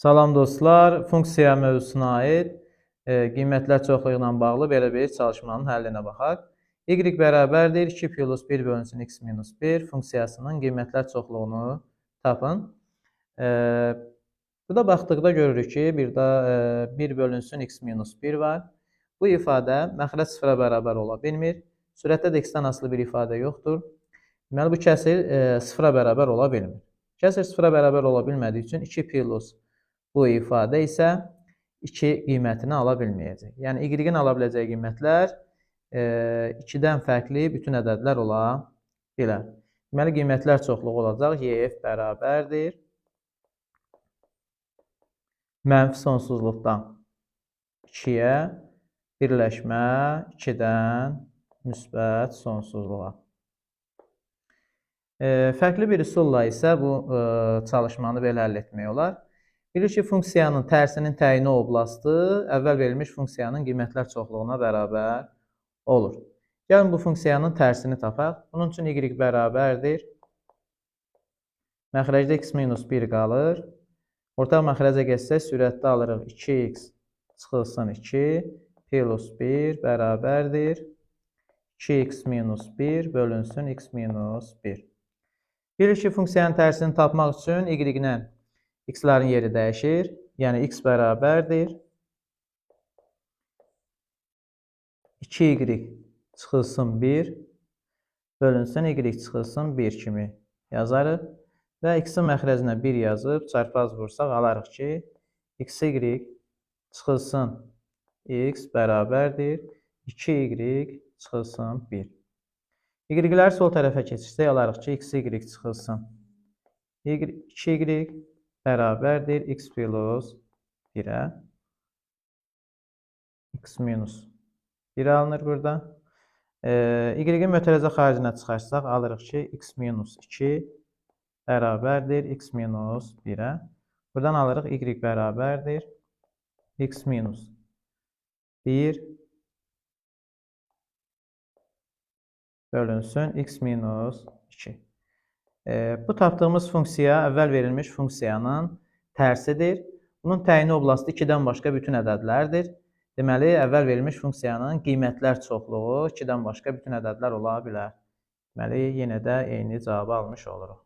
Salam dostlar, funksiya mövzusuna aid qiymətlər çoxluğu ilə bağlı belə bir çalışmanın həllinə baxaq. Y bərabərdir 2 plus 1 bölünsün x minus 1 funksiyasının qiymətlər çoxluğunu tapın. Burada baxdıqda görürük ki, bir də 1 bölünsün x minus 1 var. Bu ifadə məxrəc sıfıra bərabər ola bilmir. Sürətdə də x-dən asılı bir ifadə yoxdur. Deməli, bu kəsir sıfıra bərabər ola bilmir. Kəsir sıfıra bərabər ola bilmədiyi üçün 2 plus bu ifadə isə 2 qiymətini ala bilməyəcək. Yəni, y-in ala biləcəyi qiymətlər 2-dən fərqli bütün ədədlər ola bilər. Deməli, qiymətlər çoxluğu olacaq. YF bərabərdir. Mənfi sonsuzluqdan 2-yə birləşmə 2-dən müsbət sonsuzluğa. Fərqli bir üsulla isə bu çalışmanı belə həll etmək olar. Bilir ki, funksiyanın tərsinin təyini oblastı əvvəl verilmiş funksiyanın qiymətlər çoxluğuna bərabər olur. Gəlin bu funksiyanın tərsini tapaq. Bunun üçün y bərabərdir. Məxrəcdə x minus 1 qalır. Ortaq məxrəcə geçsək, sürətdə alırıq 2x çıxılsın 2 plus 1 bərabərdir. 2x minus 1 bölünsün x minus 1. Bilir ki, funksiyanın tərsini tapmaq üçün y-lə x-ların yeri dəyişir. Yəni, x bərabərdir. 2y çıxılsın 1 bölünsün y çıxılsın 1 kimi yazarıq. Və x-in məxrəcinə 1 yazıb çarpaz vursaq, alarıq ki, xy çıxılsın x bərabərdir. 2y çıxılsın 1. Y-ləri sol tərəfə keçirsək, alarıq ki, xy çıxılsın 2y bərabərdir x plus 1-ə. X minus 1 alınır burada. Y-in mötərizə xaricinə çıxarsaq, alırıq ki, x minus 2 bərabərdir x minus 1-ə. Buradan alırıq y bərabərdir x minus 1 bölünsün x minus 2. Bu tapdığımız funksiya əvvəl verilmiş funksiyanın tərsidir. Bunun təyini oblastı 2-dən başqa bütün ədədlərdir. Deməli, əvvəl verilmiş funksiyanın qiymətlər çoxluğu 2-dən başqa bütün ədədlər ola bilər. Deməli, yenə də eyni cavabı almış oluruq.